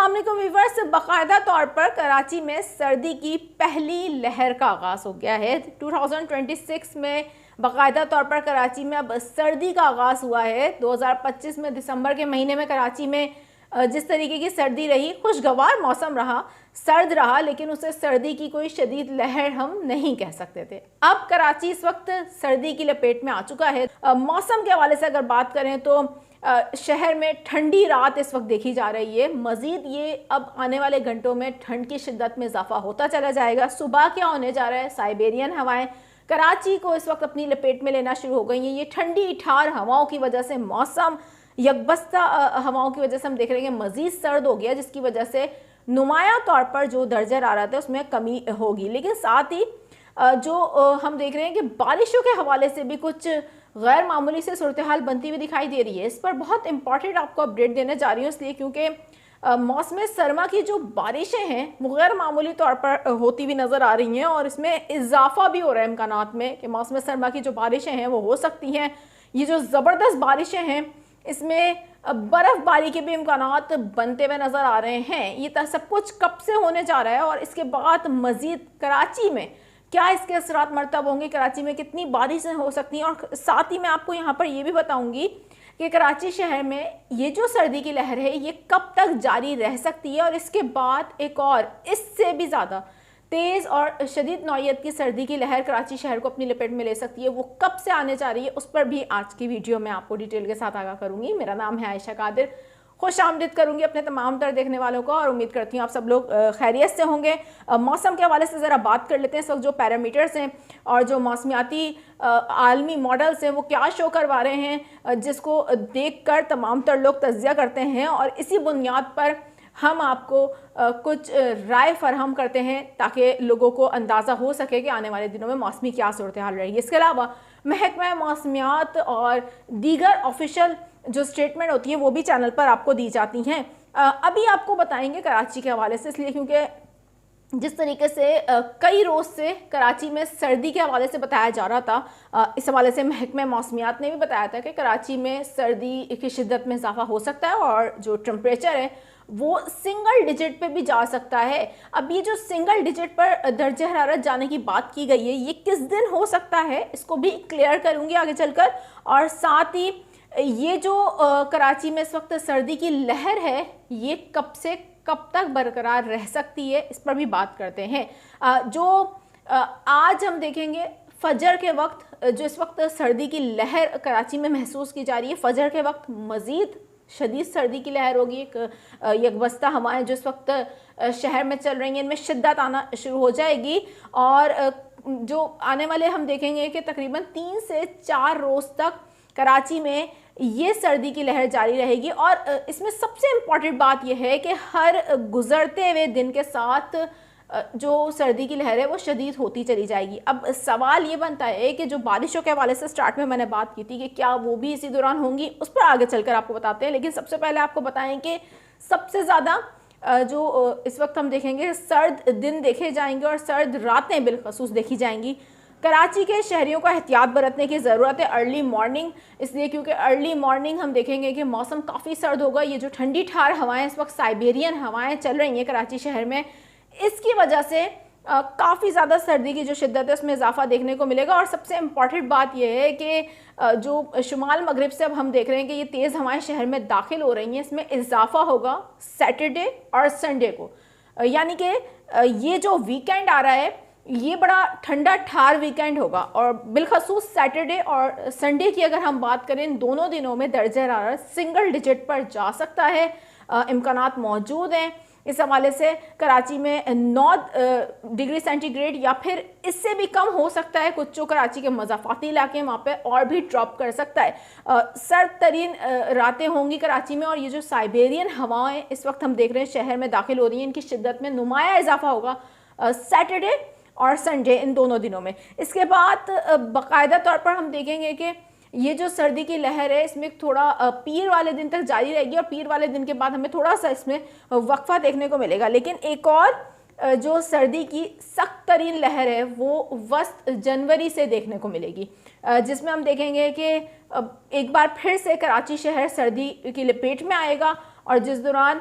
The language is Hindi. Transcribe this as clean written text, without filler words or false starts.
अस्सलाम वालेकुम व्यूअर्स, बाकायदा तौर पर कराची में सर्दी की पहली लहर का आगाज़ हो गया है। 2026 में बाकायदा तौर पर कराची में अब सर्दी का आगाज़ हुआ है। 2025 में दिसंबर के महीने में कराची में जिस तरीके की सर्दी रही, खुशगवार मौसम रहा, सर्द रहा, लेकिन उसे सर्दी की कोई शदीद लहर हम नहीं कह सकते थे। अब कराची इस वक्त सर्दी की लपेट में आ चुका है। मौसम के हवाले से अगर बात करें तो शहर में ठंडी रात इस वक्त देखी जा रही है। मज़ीद ये अब आने वाले घंटों में ठंड की शिद्दत में इजाफा होता चला जाएगा। सुबह क्या होने जा रहा है, साइबेरियन हवाएं कराची को इस वक्त अपनी लपेट में लेना शुरू हो गई हैं। ये ठंडी ठार हवाओं की वजह से, मौसम यकबस्ता हवाओं की वजह से हम देख रहे हैं कि मज़ीद सर्द हो गया, जिसकी वजह से नुमाया तौर पर जो दर्जा हरारत है उसमें कमी होगी। लेकिन साथ ही जो हम देख रहे हैं कि बारिशों के हवाले से भी कुछ गैर मामूली से सूरत हाल बनती हुई दिखाई दे रही है। इस पर बहुत इंपॉर्टेंट आपको अपडेट देने जा रही हूँ, इसलिए क्योंकि मौसम सरमा की जो बारिशें हैं वो गैर मामूली तौर पर होती हुई नज़र आ रही हैं और इसमें इजाफा भी हो रहा है इम्कानात में कि मौसम सरमा की जो बारिशें हैं वो हो सकती हैं। ये जो ज़बरदस्त बारिशें हैं इसमें बर्फ़बारी के भी इम्कानात बनते हुए नज़र आ रहे हैं। ये सब कुछ कब से होने जा रहा है और इसके बाद मज़ीद कराची में क्या इसके असरात मरतब होंगे, कराची में कितनी बारिशें हो सकती हैं, और साथ ही मैं आपको यहाँ पर ये भी बताऊँगी कि कराची शहर में ये जो सर्दी की लहर है ये कब तक जारी रह सकती है और इसके बाद एक और इससे भी ज़्यादा तेज़ और शदीद नौयत की सर्दी की लहर कराची शहर को अपनी लपेट में ले सकती है। वो कब से आने जा रही है उस पर भी आज की वीडियो में आपको डिटेल के साथ आगाह करूँगी। मेरा नाम है आयशा कादिर, खुश आमदीद करूँगी अपने तमाम तर देखने वालों को और उम्मीद करती हूँ आप सब लोग खैरियत से होंगे। मौसम के हवाले से ज़रा बात कर लेते हैं। इस वक्त जो पैरामीटर्स हैं और जो मौसमियाती आलमी मॉडल्स हैं वो क्या शो करवा रहे हैं, जिसको देखकर तमाम तर लोग तज्जिया करते हैं और इसी बुनियाद पर हम आपको कुछ राय फराहम करते हैं ताकि लोगों को अंदाज़ा हो सके कि आने वाले दिनों में मौसमी क्या सूरत हाल रहेगी। इसके अलावा महकमा मौसमियात और दीगर ऑफिशियल जो स्टेटमेंट होती है वो भी चैनल पर आपको दी जाती हैं। अभी आपको बताएंगे कराची के हवाले से, इसलिए क्योंकि जिस तरीके से कई रोज़ से कराची में सर्दी के हवाले से बताया जा रहा था, इस हवाले से महकमा मौसमियात ने भी बताया था कि कराची में सर्दी की शिद्दत में इजाफा हो सकता है और जो टेम्परेचर है वो सिंगल डिजिट पे भी जा सकता है। अब ये जो सिंगल डिजिट पर दर्जे हरारत जाने की बात की गई है ये किस दिन हो सकता है इसको भी क्लियर करूँगी आगे चलकर, और साथ ही ये जो कराची में इस वक्त सर्दी की लहर है ये कब से कब तक बरकरार रह सकती है इस पर भी बात करते हैं। जो आज हम देखेंगे फजर के वक्त जो इस वक्त सर्दी की लहर कराची में महसूस की जा रही है, फजर के वक्त मज़ीद शदीद सर्दी की लहर होगी। एक यकबस्ता हवाएं जो इस वक्त शहर में चल रही हैं इनमें शिद्दत आना शुरू हो जाएगी और जो आने वाले हम देखेंगे कि तकरीबन 3 से 4 रोज़ तक कराची में ये सर्दी की लहर जारी रहेगी। और इसमें सबसे इम्पॉर्टेंट बात यह है कि हर गुज़रते हुए दिन के साथ जो सर्दी की लहर है वो शदीद होती चली जाएगी। अब सवाल ये बनता है कि जो बारिशों के हवाले से स्टार्ट में मैंने बात की थी कि क्या वो भी इसी दौरान होंगी, उस पर आगे चलकर आपको बताते हैं। लेकिन सबसे पहले आपको बताएं कि सबसे ज़्यादा जो इस वक्त हम देखेंगे सर्द दिन देखे जाएंगे और सर्द रातें बिलखसूस देखी जाएंगी। कराची के शहरियों को एहतियात बरतने की ज़रूरत है अर्ली मॉर्निंग, इसलिए क्योंकि अर्ली मॉर्निंग हम देखेंगे कि मौसम काफ़ी सर्द होगा। ये जो ठंडी ठार हवाएं इस वक्त साइबेरियन हवाएं चल रही हैं कराची शहर में, इसकी वजह से काफ़ी ज़्यादा सर्दी की जो शिद्दत है उसमें इजाफा देखने को मिलेगा। और सबसे इम्पॉर्टेंट बात यह है कि जो शुमाल मगरिब से अब हम देख रहे हैं कि ये तेज़ हवाएं शहर में दाखिल हो रही हैं, इसमें इजाफा होगा सैटरडे और संडे को। यानी कि ये जो वीकेंड आ रहा है ये बड़ा ठंडा ठार वीकेंड होगा और बिलखसूस सैटरडे और संडे की अगर हम बात करें इन दोनों दिनों में दर्जा हरारत सिंगल डिजिट पर जा सकता है। इम्कानात मौजूद हैं इस हवाले से। कराची में 9 डिग्री सेंटीग्रेड या फिर इससे भी कम हो सकता है। कुछ जो कराची के मज़ाफ़ाती इलाके हैं वहाँ पे और भी ड्रॉप कर सकता है। सर्द तरीन रातें होंगी कराची में और ये जो साइबेरियन हवाएं इस वक्त हम देख रहे हैं शहर में दाखिल हो रही हैं, इनकी शिद्दत में नुमाया इजाफा होगा सैटरडे और संडे इन दोनों दिनों में। इसके बाद बाकायदा तौर पर हम देखेंगे कि ये जो सर्दी की लहर है इसमें थोड़ा पीर वाले दिन तक जारी रहेगी और पीर वाले दिन के बाद हमें थोड़ा सा इसमें वक्फा देखने को मिलेगा। लेकिन एक और जो सर्दी की सख्त तरीन लहर है वो वस्त जनवरी से देखने को मिलेगी, जिसमें हम देखेंगे कि एक बार फिर से कराची शहर सर्दी की लपेट में आएगा और जिस दौरान